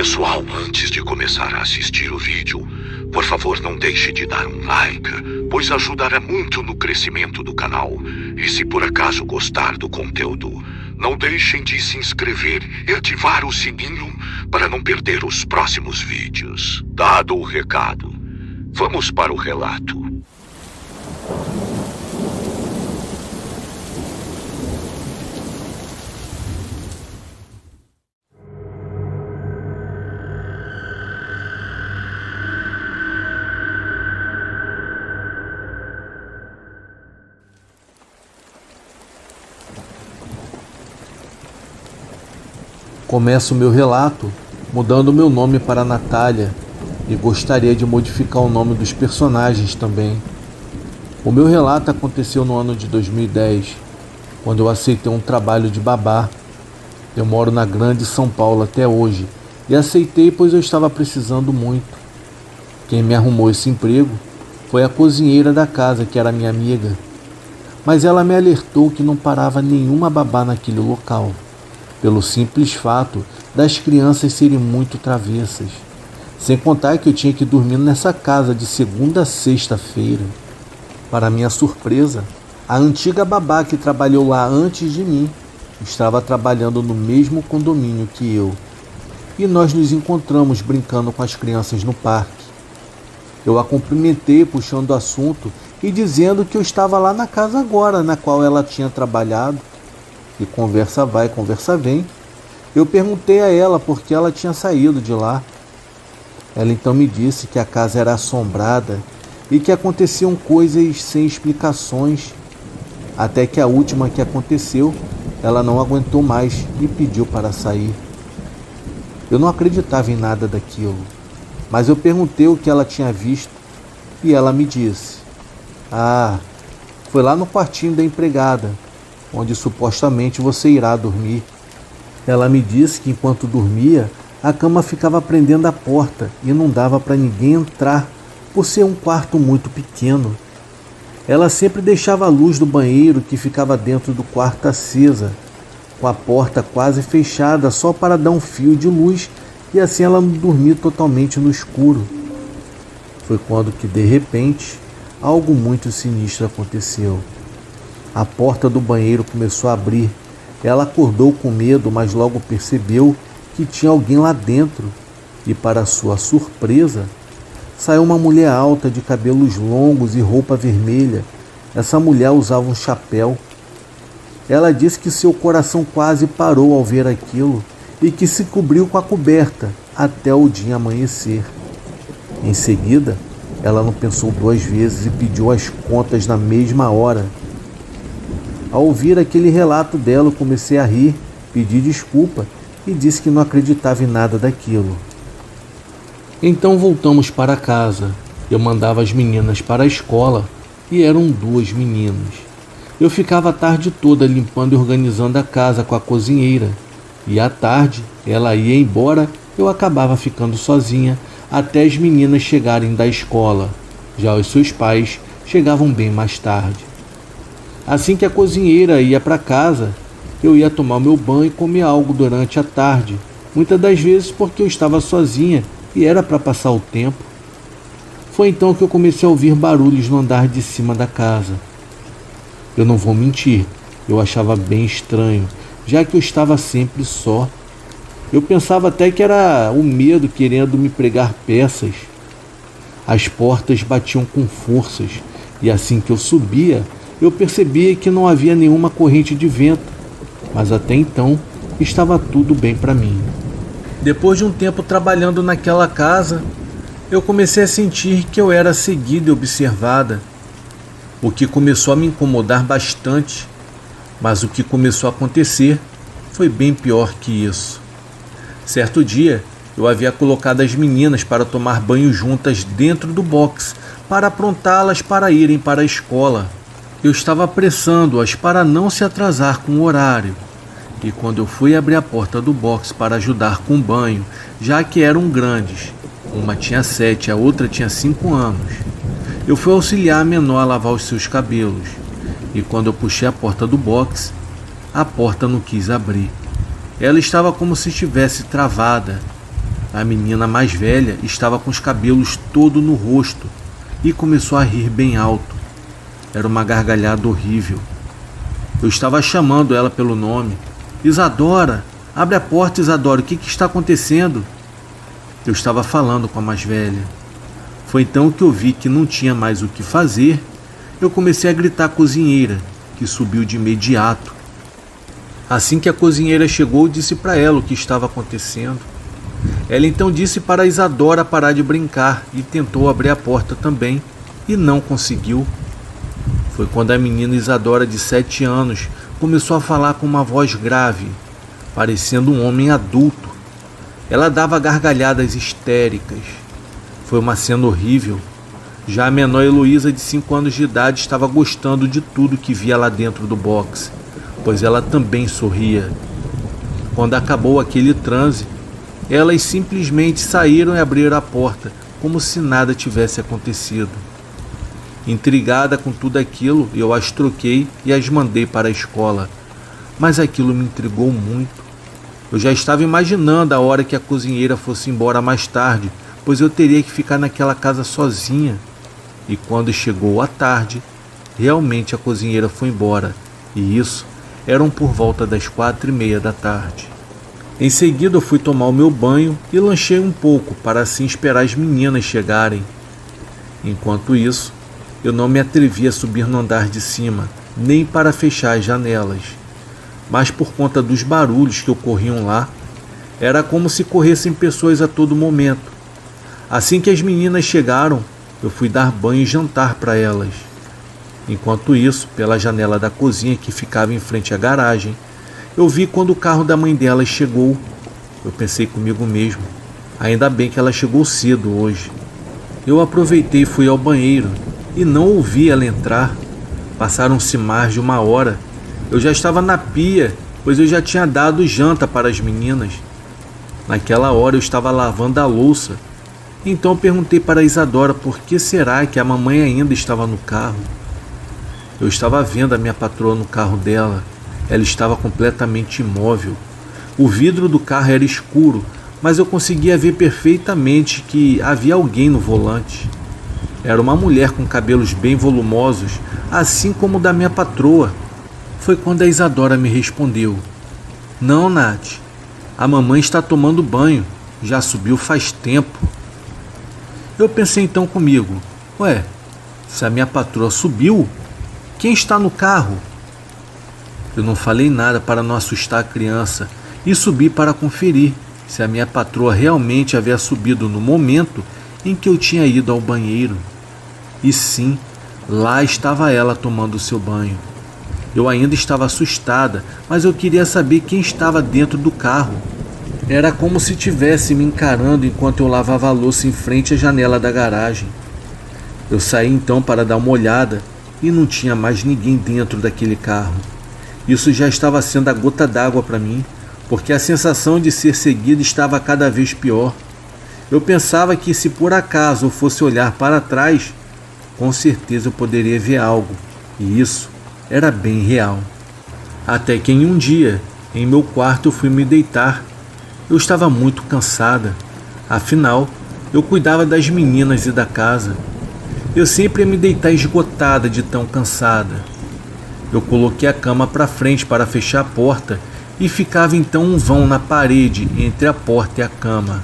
Pessoal, antes de começar a assistir o vídeo, por favor não deixe de dar um like, pois ajudará muito no crescimento do canal. E se por acaso gostar do conteúdo, não deixem de se inscrever e ativar o sininho para não perder os próximos vídeos. Dado o recado, vamos para o relato. Começo o meu relato mudando meu nome para Natália e gostaria de modificar o nome dos personagens também. O meu relato aconteceu no ano de 2010, quando eu aceitei um trabalho de babá. Eu moro na Grande São Paulo até hoje e aceitei pois eu estava precisando muito. Quem me arrumou esse emprego foi a cozinheira da casa, que era minha amiga, mas ela me alertou que não parava nenhuma babá naquele local, pelo simples fato das crianças serem muito travessas. Sem contar que eu tinha que dormir nessa casa de segunda a sexta-feira. Para minha surpresa, a antiga babá que trabalhou lá antes de mim estava trabalhando no mesmo condomínio que eu. E nós nos encontramos brincando com as crianças no parque. Eu a cumprimentei puxando o assunto e dizendo que eu estava lá na casa agora, na qual ela tinha trabalhado. E conversa vai, conversa vem. Eu perguntei a ela por que ela tinha saído de lá. Ela então me disse que a casa era assombrada e que aconteciam coisas sem explicações. Até que a última que aconteceu, ela não aguentou mais e pediu para sair. Eu não acreditava em nada daquilo, mas eu perguntei o que ela tinha visto e ela me disse: "Ah, foi lá no quartinho da empregada, onde supostamente você irá dormir." Ela me disse que enquanto dormia, a cama ficava prendendo a porta e não dava para ninguém entrar, por ser um quarto muito pequeno. Ela sempre deixava a luz do banheiro que ficava dentro do quarto acesa, com a porta quase fechada só para dar um fio de luz e assim ela não dormir totalmente no escuro. Foi quando que de repente algo muito sinistro aconteceu. A porta do banheiro começou a abrir. Ela acordou com medo, mas logo percebeu que tinha alguém lá dentro. E para sua surpresa, saiu uma mulher alta de cabelos longos e roupa vermelha. Essa mulher usava um chapéu. Ela disse que seu coração quase parou ao ver aquilo e que se cobriu com a coberta até o dia amanhecer. Em seguida, ela não pensou duas vezes e pediu as contas na mesma hora. Ao ouvir aquele relato dela, eu comecei a rir, pedi desculpa e disse que não acreditava em nada daquilo. Então voltamos para casa. Eu mandava as meninas para a escola e eram 2 meninas. Eu ficava a tarde toda limpando e organizando a casa com a cozinheira. E à tarde ela ia embora, eu acabava ficando sozinha até as meninas chegarem da escola. Já os seus pais chegavam bem mais tarde. Assim que a cozinheira ia para casa, eu ia tomar meu banho e comer algo durante a tarde, muitas das vezes porque eu estava sozinha e era para passar o tempo. Foi então que eu comecei a ouvir barulhos no andar de cima da casa. Eu não vou mentir, eu achava bem estranho, já que eu estava sempre só. Eu pensava até que era o medo querendo me pregar peças. As portas batiam com forças e assim que eu subia, eu percebia que não havia nenhuma corrente de vento, mas até então estava tudo bem para mim. Depois de um tempo trabalhando naquela casa, eu comecei a sentir que eu era seguida e observada, o que começou a me incomodar bastante, mas o que começou a acontecer foi bem pior que isso. Certo dia, eu havia colocado as meninas para tomar banho juntas dentro do box, para aprontá-las para irem para a escola. Eu estava apressando-as para não se atrasar com o horário. E quando eu fui abrir a porta do box para ajudar com o banho, já que eram grandes, uma tinha 7, a outra tinha 5 anos, eu fui auxiliar a menor a lavar os seus cabelos. E quando eu puxei a porta do box, a porta não quis abrir. Ela estava como se estivesse travada. A menina mais velha estava com os cabelos todo no rosto e começou a rir bem alto. Era uma gargalhada horrível. Eu estava chamando ela pelo nome. Isadora, abre a porta, Isadora, o que está acontecendo? Eu estava falando com a mais velha. Foi então que eu vi que não tinha mais o que fazer. Eu comecei a gritar à cozinheira, que subiu de imediato. Assim que a cozinheira chegou, eu disse para ela o que estava acontecendo. Ela então disse para a Isadora parar de brincar e tentou abrir a porta também, e não conseguiu. Foi quando a menina Isadora, de 7 anos, começou a falar com uma voz grave, parecendo um homem adulto. Ela dava gargalhadas histéricas. Foi uma cena horrível. Já a menor Heloísa, de 5 anos de idade, estava gostando de tudo que via lá dentro do boxe, pois ela também sorria. Quando acabou aquele transe, elas simplesmente saíram e abriram a porta, como se nada tivesse acontecido. Intrigada com tudo aquilo, eu as troquei e as mandei para a escola. Mas aquilo me intrigou muito. Eu já estava imaginando a hora que a cozinheira fosse embora mais tarde, pois eu teria que ficar naquela casa sozinha. E quando chegou a tarde, realmente a cozinheira foi embora, e isso eram por volta das 4:30 da tarde. Em seguida eu fui tomar o meu banho e lanchei um pouco para assim esperar as meninas chegarem. Enquanto isso, eu não me atrevi a subir no andar de cima, nem para fechar as janelas. Mas por conta dos barulhos que ocorriam lá, era como se corressem pessoas a todo momento. Assim que as meninas chegaram, eu fui dar banho e jantar para elas. Enquanto isso, pela janela da cozinha que ficava em frente à garagem, eu vi quando o carro da mãe delas chegou. Eu pensei comigo mesmo, ainda bem que ela chegou cedo hoje. Eu aproveitei e fui ao banheiro e não ouvi ela entrar. Passaram-se mais de 1 hora. Eu já estava na pia, pois eu já tinha dado janta para as meninas. Naquela hora eu estava lavando a louça. Então eu perguntei para a Isadora por que será que a mamãe ainda estava no carro. Eu estava vendo a minha patroa no carro dela. Ela estava completamente imóvel. O vidro do carro era escuro, mas eu conseguia ver perfeitamente que havia alguém no volante. Era uma mulher com cabelos bem volumosos, assim como o da minha patroa. Foi quando a Isadora me respondeu: "Não, Nath, a mamãe está tomando banho, já subiu faz tempo." Eu pensei então comigo: ué, se a minha patroa subiu, quem está no carro? Eu não falei nada para não assustar a criança e subi para conferir se a minha patroa realmente havia subido no momento em que eu tinha ido ao banheiro. E sim, lá estava ela tomando seu banho. Eu ainda estava assustada, mas eu queria saber quem estava dentro do carro. Era como se estivesse me encarando enquanto eu lavava a louça em frente à janela da garagem. Eu saí então para dar uma olhada e não tinha mais ninguém dentro daquele carro. Isso já estava sendo a gota d'água para mim, porque a sensação de ser seguido estava cada vez pior. Eu pensava que se por acaso eu fosse olhar para trás, com certeza eu poderia ver algo, e isso era bem real. Até que em um dia, em meu quarto eu fui me deitar. Eu estava muito cansada, afinal, eu cuidava das meninas e da casa. Eu sempre ia me deitar esgotada de tão cansada. Eu coloquei a cama para frente para fechar a porta e ficava então um vão na parede entre a porta e a cama.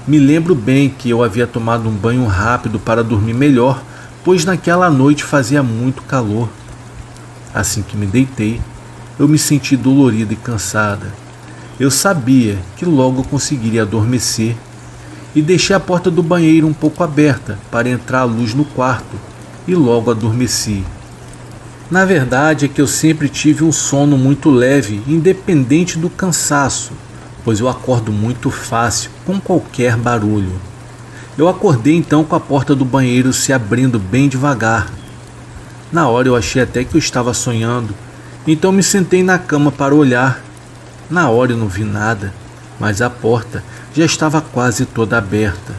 Me lembro bem que eu havia tomado um banho rápido para dormir melhor, pois naquela noite fazia muito calor. Assim que me deitei, eu me senti dolorida e cansada. Eu sabia que logo eu conseguiria adormecer e deixei a porta do banheiro um pouco aberta para entrar a luz no quarto e logo adormeci. Na verdade é que eu sempre tive um sono muito leve, independente do cansaço, pois eu acordo muito fácil com qualquer barulho. Eu acordei então com a porta do banheiro se abrindo bem devagar. Na hora eu achei até que eu estava sonhando, então me sentei na cama para olhar. Na hora eu não vi nada, mas a porta já estava quase toda aberta.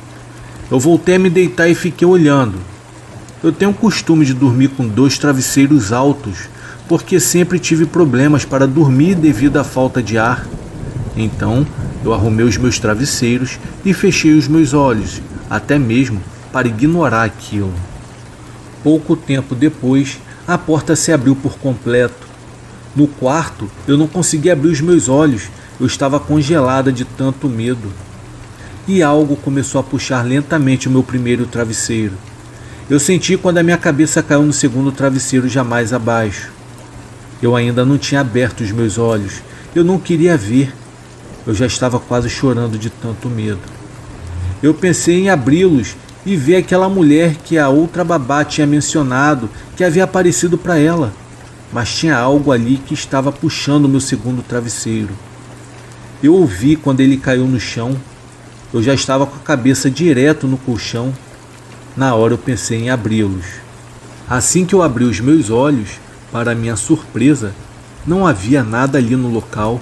Eu voltei a me deitar e fiquei olhando. Eu tenho o costume de dormir com 2 travesseiros altos, porque sempre tive problemas para dormir devido à falta de ar. Então, Eu arrumei os meus travesseiros e fechei os meus olhos, até mesmo para ignorar aquilo. Pouco tempo depois, a porta se abriu por completo. No quarto, eu não conseguia abrir os meus olhos, eu estava congelada de tanto medo. E algo começou a puxar lentamente o meu primeiro travesseiro. Eu senti quando a minha cabeça caiu no segundo travesseiro já mais abaixo. Eu ainda não tinha aberto os meus olhos, eu não queria ver. Eu já estava quase chorando de tanto medo. Eu pensei em abri-los e ver aquela mulher que a outra babá tinha mencionado que havia aparecido para ela. Mas tinha algo ali que estava puxando o meu segundo travesseiro. Eu ouvi quando ele caiu no chão. Eu já estava com a cabeça direto no colchão. Na hora eu pensei em abri-los. Assim que eu abri os meus olhos, para minha surpresa, não havia nada ali no local.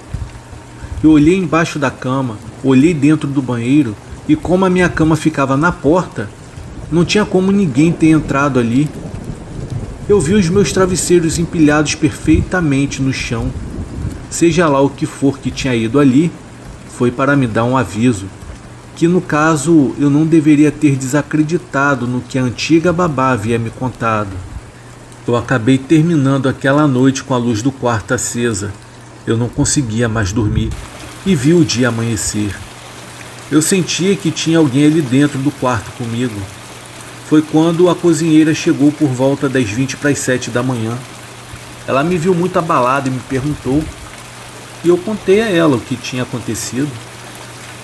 Eu olhei embaixo da cama, olhei dentro do banheiro e como a minha cama ficava na porta, não tinha como ninguém ter entrado ali. Eu vi os meus travesseiros empilhados perfeitamente no chão. Seja lá o que for que tinha ido ali, foi para me dar um aviso, que no caso eu não deveria ter desacreditado no que a antiga babá havia me contado. Eu acabei terminando aquela noite com a luz do quarto acesa. Eu não conseguia mais dormir e vi o dia amanhecer. Eu sentia que tinha alguém ali dentro do quarto comigo. Foi quando a cozinheira chegou por volta das 7:20 da manhã. Ela me viu muito abalado e me perguntou, e eu contei a ela o que tinha acontecido.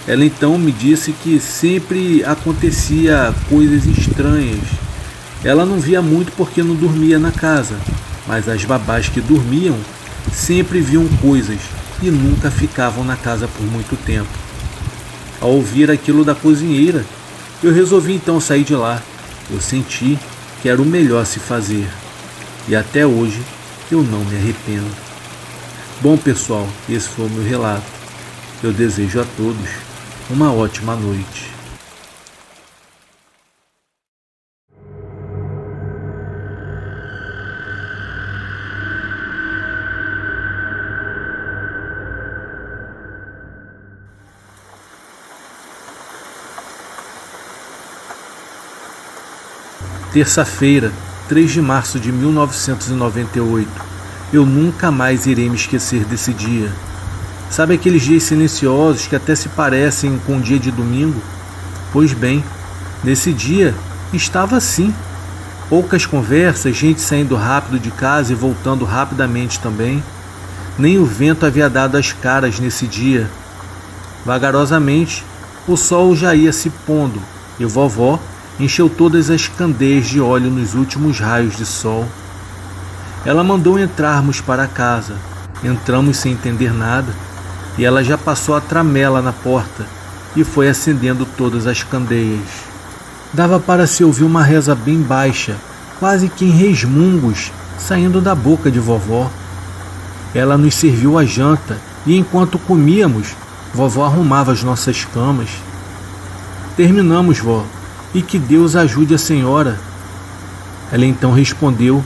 Ela então me disse que sempre acontecia coisas estranhas. Ela não via muito porque não dormia na casa, mas as babás que dormiam sempre viam coisas e nunca ficavam na casa por muito tempo. Ao ouvir aquilo da cozinheira, eu resolvi então sair de lá. Eu senti que era o melhor a se fazer. E até hoje eu não me arrependo. Bom pessoal, esse foi o meu relato. Eu desejo a todos uma ótima noite. Terça-feira, 3 de março de 1998. Eu nunca mais irei me esquecer desse dia. Sabe aqueles dias silenciosos que até se parecem com um dia de domingo? Pois bem, nesse dia estava assim. Poucas conversas, gente saindo rápido de casa e voltando rapidamente também. Nem o vento havia dado as caras nesse dia. Vagarosamente, o sol já ia se pondo e vovó encheu todas as candeias de óleo nos últimos raios de sol. Ela mandou entrarmos para casa. Entramos sem entender nada e ela já passou a tramela na porta e foi acendendo todas as candeias. Dava para se ouvir uma reza bem baixa, quase que em resmungos, saindo da boca de vovó. Ela nos serviu a janta e enquanto comíamos, vovó arrumava as nossas camas. Terminamos, vó. E que Deus ajude a senhora. Ela então respondeu,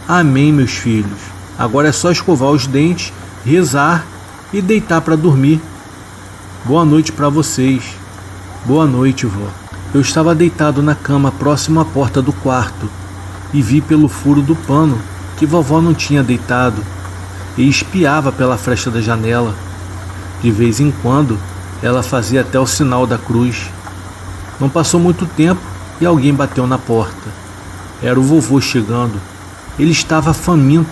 amém, meus filhos. Agora é só escovar os dentes, rezar e deitar para dormir. Boa noite para vocês. Boa noite, vó. Eu estava deitado na cama próximo à porta do quarto e vi pelo furo do pano que vovó não tinha deitado e espiava pela fresta da janela. De vez em quando, ela fazia até o sinal da cruz. Não passou muito tempo e alguém bateu na porta. Era o vovô chegando. Ele estava faminto.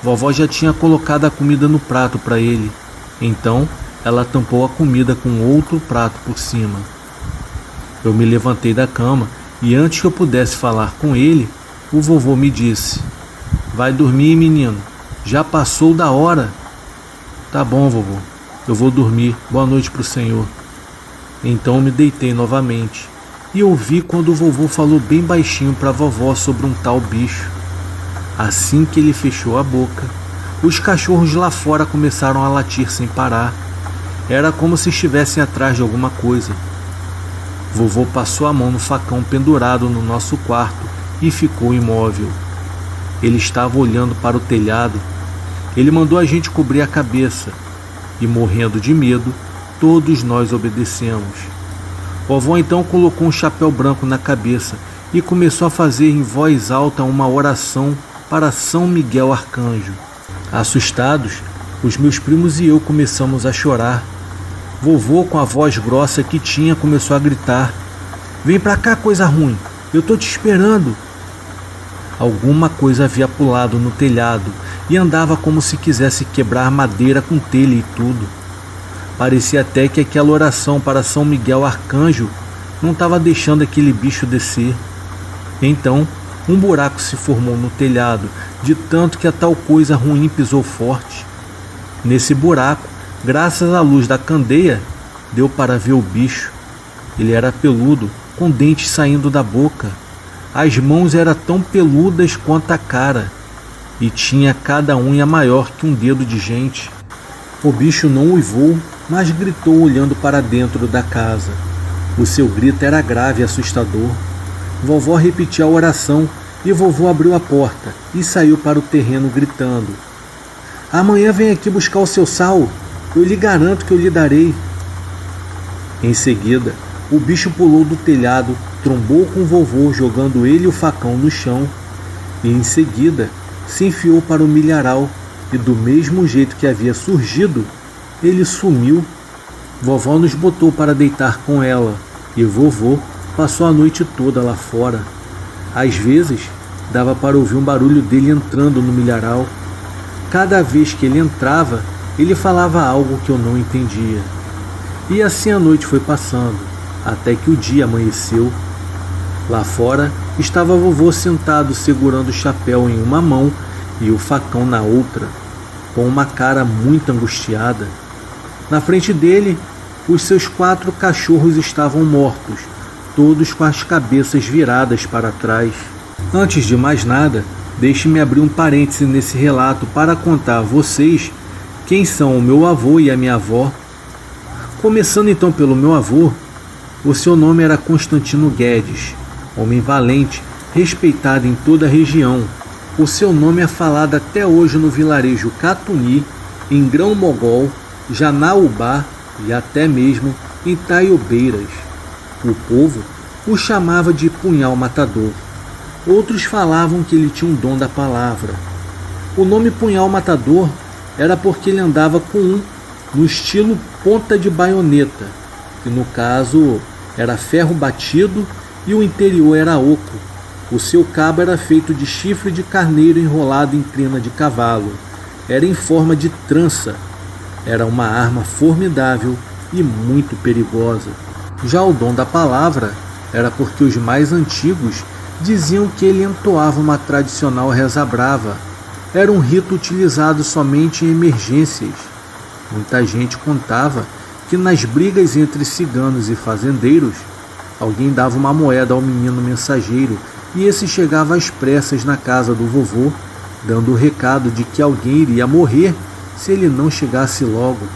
Vovó já tinha colocado a comida no prato para ele. Então, ela tampou a comida com outro prato por cima. Eu me levantei da cama e antes que eu pudesse falar com ele, o vovô me disse, vai dormir, menino. Já passou da hora. Tá bom, vovô. Eu vou dormir. Boa noite pro senhor. Então me deitei novamente e ouvi quando o vovô falou bem baixinho para a vovó sobre um tal bicho. Assim que ele fechou a boca, os cachorros lá fora começaram a latir sem parar. Era como se estivessem atrás de alguma coisa. Vovô passou a mão no facão pendurado no nosso quarto e ficou imóvel. Ele estava olhando para o telhado. Ele mandou a gente cobrir a cabeça e, morrendo de medo, Todos nós obedecemos. Vovó então colocou um chapéu branco na cabeça e começou a fazer em voz alta uma oração para São Miguel Arcanjo. Assustados, os meus primos e eu começamos a chorar. Vovô, com a voz grossa que tinha, começou a gritar: "Vem pra cá, coisa ruim, eu tô te esperando." Alguma coisa havia pulado no telhado e andava como se quisesse quebrar madeira com telha e tudo. Parecia até que aquela oração para São Miguel Arcanjo não estava deixando aquele bicho descer. Então, um buraco se formou no telhado, de tanto que a tal coisa ruim pisou forte. Nesse buraco, graças à luz da candeia, deu para ver o bicho. Ele era peludo, com dentes saindo da boca. As mãos eram tão peludas quanto a cara, e tinha cada unha maior que um dedo de gente. O bicho não uivou, mas gritou olhando para dentro da casa. O seu grito era grave e assustador. Vovó repetiu a oração e vovô abriu a porta e saiu para o terreno gritando: "Amanhã vem aqui buscar o seu sal, eu lhe garanto que eu lhe darei." Em seguida, o bicho pulou do telhado, trombou com o vovô, jogando ele e o facão no chão, e em seguida se enfiou para o milharal, e do mesmo jeito que havia surgido, ele sumiu. Vovó nos botou para deitar com ela, e vovô passou a noite toda lá fora. Às vezes, dava para ouvir um barulho dele entrando no milharal. Cada vez que ele entrava, ele falava algo que eu não entendia. E assim a noite foi passando, até que o dia amanheceu. Lá fora estava vovô sentado segurando o chapéu em uma mão e o facão na outra, com uma cara muito angustiada. Na frente dele, os seus 4 cachorros estavam mortos, todos com as cabeças viradas para trás. Antes de mais nada, deixe-me abrir um parêntese nesse relato para contar a vocês quem são o meu avô e a minha avó. Começando então pelo meu avô, o seu nome era Constantino Guedes, homem valente, respeitado em toda a região. O seu nome é falado até hoje no vilarejo Catuni, em Grão-Mogol, Janaúba e até mesmo em Taiobeiras. O povo o chamava de Punhal Matador. Outros falavam que ele tinha um dom da palavra. O nome Punhal Matador era porque ele andava com um no estilo ponta de baioneta, que no caso era ferro batido e o interior era oco. O seu cabo era feito de chifre de carneiro enrolado em crina de cavalo. Era em forma de trança. Era uma arma formidável e muito perigosa. Já o dom da palavra era porque os mais antigos diziam que ele entoava uma tradicional reza brava. Era um rito utilizado somente em emergências. Muita gente contava que nas brigas entre ciganos e fazendeiros, alguém dava uma moeda ao menino mensageiro e esse chegava às pressas na casa do vovô, dando o recado de que alguém iria morrer se ele não chegasse logo.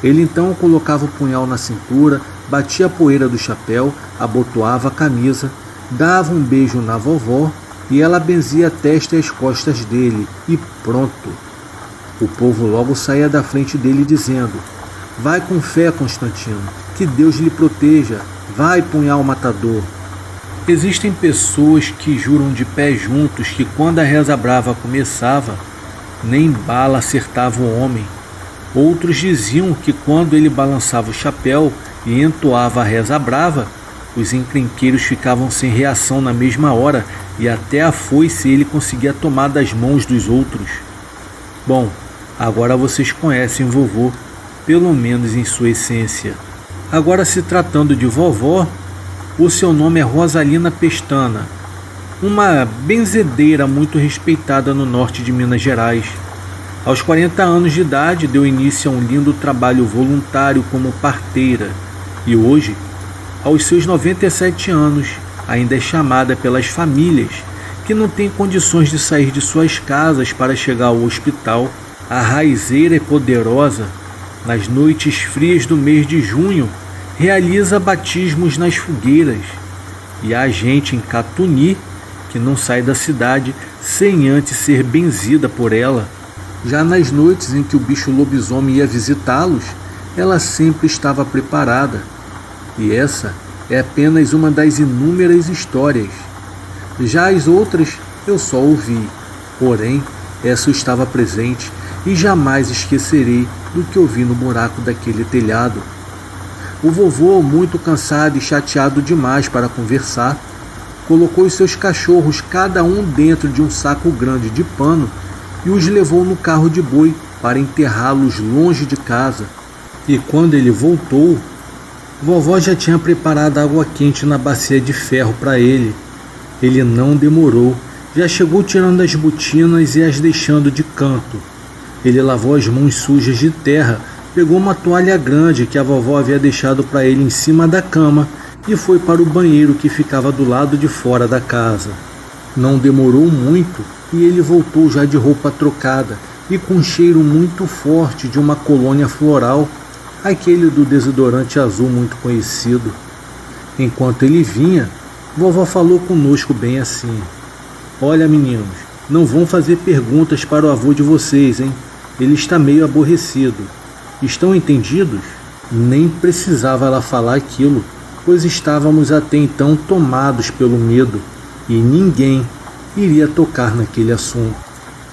Ele então colocava o punhal na cintura, batia a poeira do chapéu, abotoava a camisa, dava um beijo na vovó e ela benzia a testa e as costas dele, e pronto. O povo logo saía da frente dele dizendo: "Vai com fé, Constantino, que Deus lhe proteja, vai, Punhal Matador." Existem pessoas que juram de pé juntos que quando a reza brava começava, nem bala acertava o homem. Outros diziam que quando ele balançava o chapéu e entoava a reza brava, os encrenqueiros ficavam sem reação na mesma hora e até a foice ele conseguia tomar das mãos dos outros. Bom, agora vocês conhecem o vovô, pelo menos em sua essência. Agora, se tratando de vovó, o seu nome é Rosalina Pestana, uma benzedeira muito respeitada no norte de Minas Gerais. Aos 40 anos de idade, deu início a um lindo trabalho voluntário como parteira e hoje, aos seus 97 anos, ainda é chamada pelas famílias que não têm condições de sair de suas casas para chegar ao hospital. A raizeira é poderosa. Nas noites frias do mês de junho, realiza batismos nas fogueiras. E há gente em Catuni que não sai da cidade sem antes ser benzida por ela. Já nas noites em que o bicho lobisomem ia visitá-los, ela sempre estava preparada. E essa é apenas uma das inúmeras histórias. Já as outras eu só ouvi, porém essa estava presente e jamais esquecerei do que ouvi no buraco daquele telhado. O vovô, muito cansado e chateado demais para conversar, colocou os seus cachorros cada um dentro de um saco grande de pano e os levou no carro de boi para enterrá-los longe de casa. E quando ele voltou, vovó já tinha preparado água quente na bacia de ferro para ele. Ele não demorou, já chegou tirando as botinas e as deixando de canto. Ele lavou as mãos sujas de terra, pegou uma toalha grande que a vovó havia deixado para ele em cima da cama e foi para o banheiro que ficava do lado de fora da casa. Não demorou muito e ele voltou já de roupa trocada e com um cheiro muito forte de uma colônia floral, aquele do desodorante azul muito conhecido. Enquanto ele vinha, vovó falou conosco bem assim: "Olha, meninos, não vão fazer perguntas para o avô de vocês, hein? Ele está meio aborrecido. Estão entendidos?" Nem precisava ela falar aquilo, pois estávamos até então tomados pelo medo e ninguém iria tocar naquele assunto.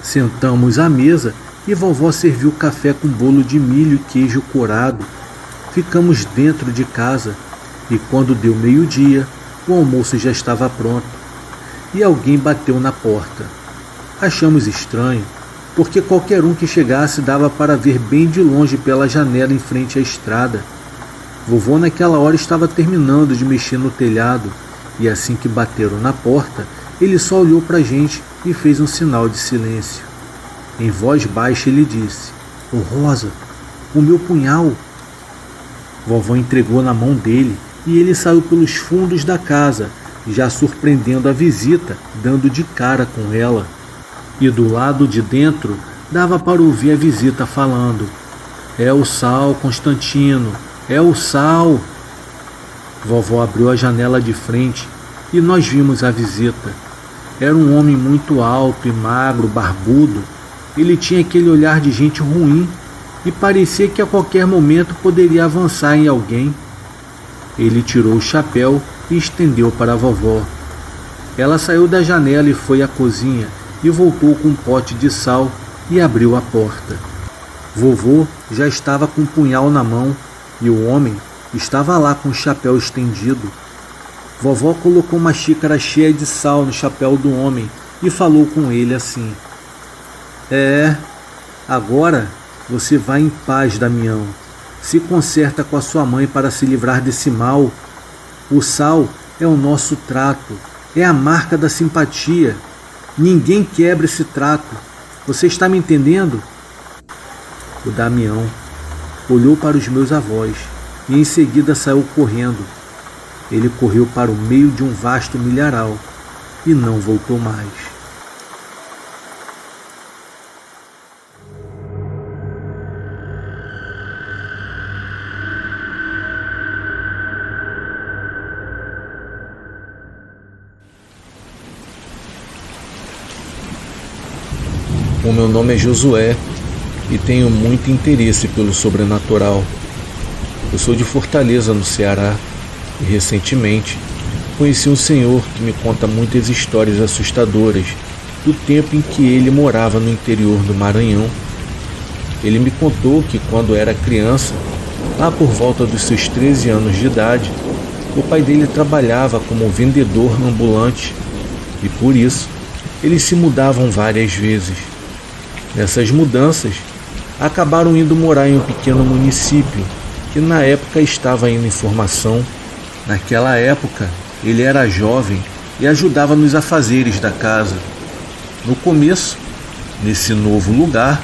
Sentamos à mesa e vovó serviu café com bolo de milho e queijo courado. Ficamos dentro de casa e quando deu meio-dia, o almoço já estava pronto e alguém bateu na porta. Achamos estranho, porque qualquer um que chegasse dava para ver bem de longe pela janela em frente à estrada. Vovô naquela hora estava terminando de mexer no telhado e assim que bateram na porta, ele só olhou para a gente e fez um sinal de silêncio. Em voz baixa ele disse: "Ô Rosa, o meu punhal." Vovó entregou na mão dele e ele saiu pelos fundos da casa, já surpreendendo a visita, dando de cara com ela. E do lado de dentro dava para ouvir a visita falando: "É o Sal, Constantino, é o Sal." Vovó abriu a janela de frente e nós vimos a visita. Era um homem muito alto e magro, barbudo. Ele tinha aquele olhar de gente ruim e parecia que a qualquer momento poderia avançar em alguém. Ele tirou o chapéu e estendeu para a vovó. Ela saiu da janela e foi à cozinha e voltou com um pote de sal e abriu a porta. Vovô já estava com um punhal na mão e o homem estava lá com o chapéu estendido. Vovó colocou uma xícara cheia de sal no chapéu do homem e falou com ele assim: agora você vai em paz, Damião. Se conserta com a sua mãe para se livrar desse mal. O sal é o nosso trato, é a marca da simpatia. Ninguém quebra esse trato. Você está me entendendo?" O Damião olhou para os meus avós e em seguida saiu correndo. Ele correu para o meio de um vasto milharal e não voltou mais. O meu nome é Josué e tenho muito interesse pelo sobrenatural. Eu sou de Fortaleza, no Ceará, e recentemente conheci um senhor que me conta muitas histórias assustadoras do tempo em que ele morava no interior do Maranhão. Ele me contou que quando era criança, lá por volta dos seus 13 anos de idade, o pai dele trabalhava como vendedor ambulante e por isso eles se mudavam várias vezes. Nessas mudanças, acabaram indo morar em um pequeno município que na época estava indo em formação. Naquela época, ele era jovem e ajudava nos afazeres da casa. No começo, nesse novo lugar,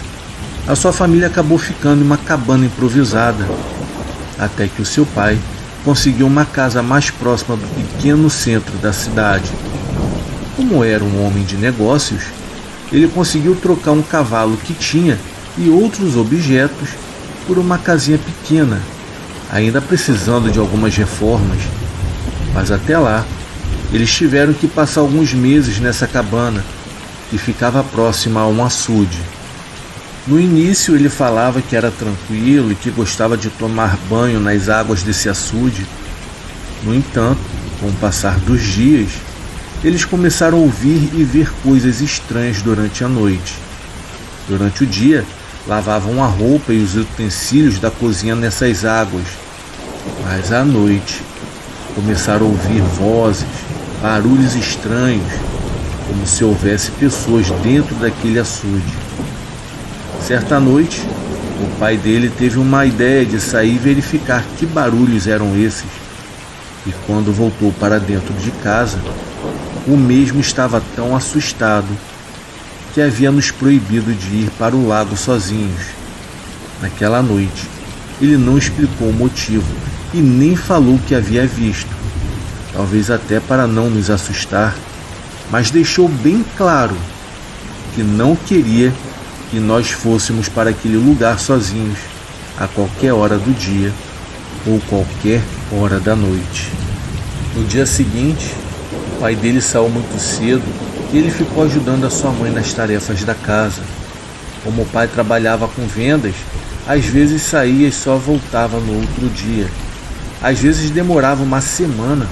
a sua família acabou ficando em uma cabana improvisada, até que o seu pai conseguiu uma casa mais próxima do pequeno centro da cidade. Como era um homem de negócios, ele conseguiu trocar um cavalo que tinha e outros objetos por uma casinha pequena, ainda precisando de algumas reformas. Mas até lá, eles tiveram que passar alguns meses nessa cabana, que ficava próxima a um açude. No início ele falava que era tranquilo e que gostava de tomar banho nas águas desse açude. No entanto, com o passar dos dias, eles começaram a ouvir e ver coisas estranhas durante a noite. Durante o dia, lavavam a roupa e os utensílios da cozinha nessas águas. Mas à noite, começaram a ouvir vozes, barulhos estranhos, como se houvesse pessoas dentro daquele açude. Certa noite, o pai dele teve uma ideia de sair e verificar que barulhos eram esses. E quando voltou para dentro de casa, o mesmo estava tão assustado que havia nos proibido de ir para o lago sozinhos. Naquela noite, ele não explicou o motivo e nem falou o que havia visto, talvez até para não nos assustar, mas deixou bem claro que não queria que nós fôssemos para aquele lugar sozinhos, a qualquer hora do dia ou qualquer hora da noite. No dia seguinte, o pai dele saiu muito cedo e ele ficou ajudando a sua mãe nas tarefas da casa. Como o pai trabalhava com vendas, às vezes saía e só voltava no outro dia. Às vezes demorava uma semana.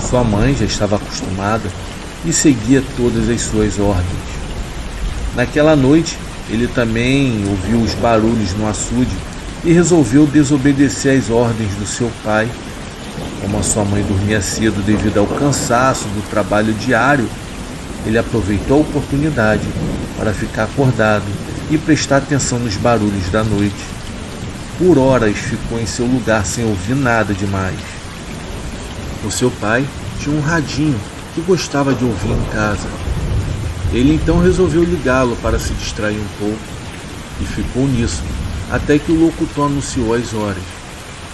Sua mãe já estava acostumada e seguia todas as suas ordens. Naquela noite, ele também ouviu os barulhos no açude e resolveu desobedecer às ordens do seu pai. Como a sua mãe dormia cedo devido ao cansaço do trabalho diário, ele aproveitou a oportunidade para ficar acordado e prestar atenção nos barulhos da noite. Por horas ficou em seu lugar sem ouvir nada demais. O seu pai tinha um radinho que gostava de ouvir em casa. Ele então resolveu ligá-lo para se distrair um pouco e ficou nisso até que o locutor anunciou as horas.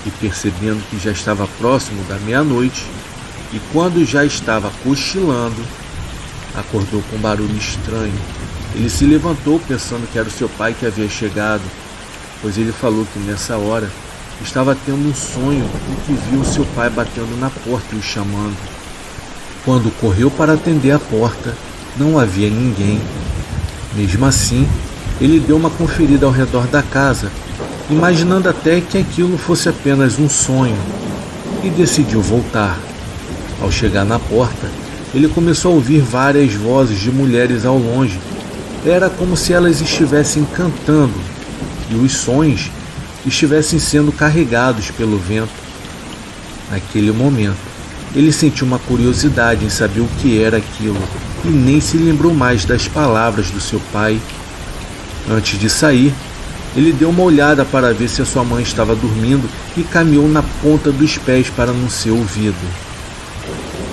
E percebendo que já estava próximo da meia-noite e quando já estava cochilando, acordou com um barulho estranho. Ele se levantou pensando que era o seu pai que havia chegado, pois ele falou que nessa hora estava tendo um sonho em que viu seu pai batendo na porta e o chamando. Quando correu para atender a porta, não havia ninguém. Mesmo assim, ele deu uma conferida ao redor da casa, imaginando até que aquilo fosse apenas um sonho, e decidiu voltar. Ao chegar na porta, ele começou a ouvir várias vozes de mulheres ao longe. Era como se elas estivessem cantando e os sons estivessem sendo carregados pelo vento. Naquele momento, ele sentiu uma curiosidade em saber o que era aquilo e nem se lembrou mais das palavras do seu pai. Antes de sair, ele deu uma olhada para ver se a sua mãe estava dormindo e caminhou na ponta dos pés para não ser ouvido.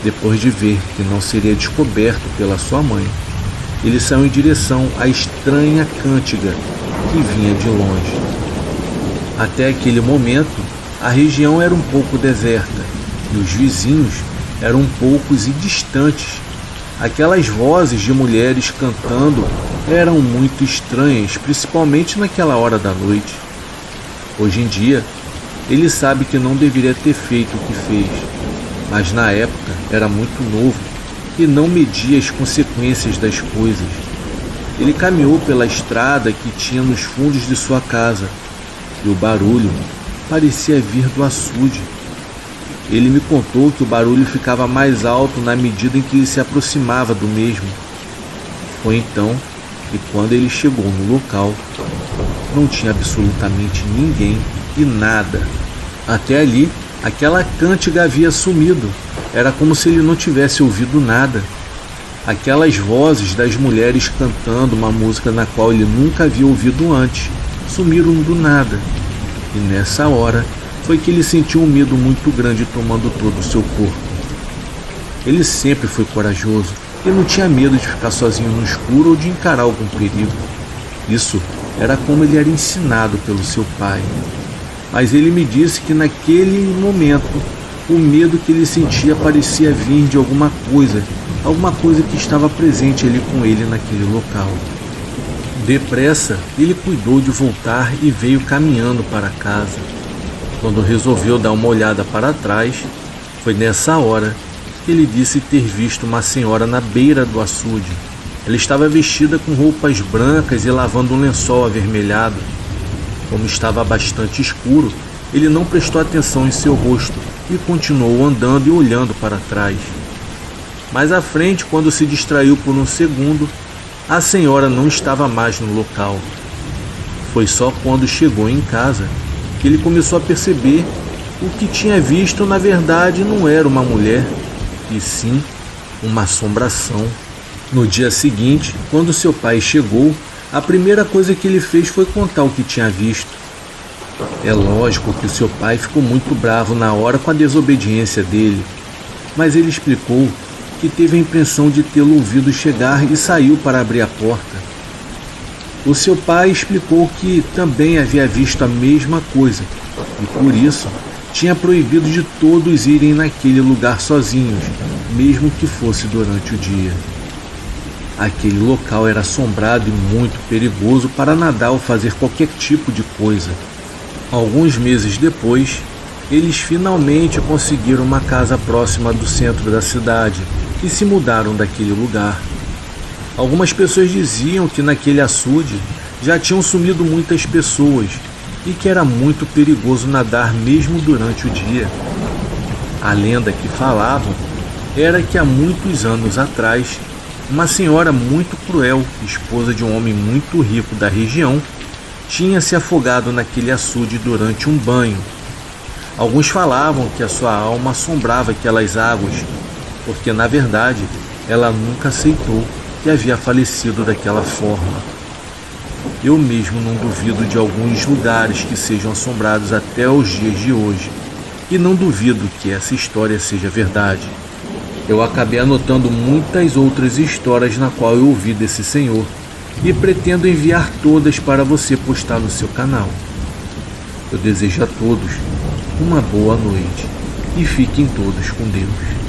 Depois de ver que não seria descoberto pela sua mãe, ele saiu em direção à estranha cântiga que vinha de longe. Até aquele momento, a região era um pouco deserta e os vizinhos eram poucos e distantes. Aquelas vozes de mulheres cantando eram muito estranhas, principalmente naquela hora da noite. Hoje em dia, ele sabe que não deveria ter feito o que fez, mas na época era muito novo e não media as consequências das coisas. Ele caminhou pela estrada que tinha nos fundos de sua casa e o barulho parecia vir do açude. Ele me contou que o barulho ficava mais alto na medida em que ele se aproximava do mesmo. Foi então que, quando ele chegou no local, não tinha absolutamente ninguém e nada. Até ali, aquela cântiga havia sumido. Era como se ele não tivesse ouvido nada. Aquelas vozes das mulheres cantando uma música na qual ele nunca havia ouvido antes sumiram do nada. E nessa hora foi que ele sentiu um medo muito grande tomando todo o seu corpo. Ele sempre foi corajoso e não tinha medo de ficar sozinho no escuro ou de encarar algum perigo. Isso era como ele era ensinado pelo seu pai. Mas ele me disse que naquele momento o medo que ele sentia parecia vir de alguma coisa que estava presente ali com ele naquele local. Depressa, ele cuidou de voltar e veio caminhando para casa. Quando resolveu dar uma olhada para trás, foi nessa hora que ele disse ter visto uma senhora na beira do açude. Ela estava vestida com roupas brancas e lavando um lençol avermelhado. Como estava bastante escuro, ele não prestou atenção em seu rosto e continuou andando e olhando para trás. Mais à frente, quando se distraiu por um segundo, a senhora não estava mais no local. Foi só quando chegou em casa que ele começou a perceber o que tinha visto na verdade não era uma mulher, e sim uma assombração. No dia seguinte, quando seu pai chegou, a primeira coisa que ele fez foi contar o que tinha visto. É lógico que o seu pai ficou muito bravo na hora com a desobediência dele, mas ele explicou que teve a impressão de tê-lo ouvido chegar e saiu para abrir a porta. O seu pai explicou que também havia visto a mesma coisa e por isso tinha proibido de todos irem naquele lugar sozinhos, mesmo que fosse durante o dia. Aquele local era assombrado e muito perigoso para nadar ou fazer qualquer tipo de coisa. Alguns meses depois, eles finalmente conseguiram uma casa próxima do centro da cidade e se mudaram daquele lugar. Algumas pessoas diziam que naquele açude já tinham sumido muitas pessoas e que era muito perigoso nadar mesmo durante o dia. A lenda que falavam era que há muitos anos atrás, uma senhora muito cruel, esposa de um homem muito rico da região, tinha se afogado naquele açude durante um banho. Alguns falavam que a sua alma assombrava aquelas águas, porque na verdade ela nunca aceitou que havia falecido daquela forma. Eu mesmo não duvido de alguns lugares que sejam assombrados até os dias de hoje, e não duvido que essa história seja verdade. Eu acabei anotando muitas outras histórias na qual eu ouvi desse senhor e pretendo enviar todas para você postar no seu canal. Eu desejo a todos uma boa noite e fiquem todos com Deus.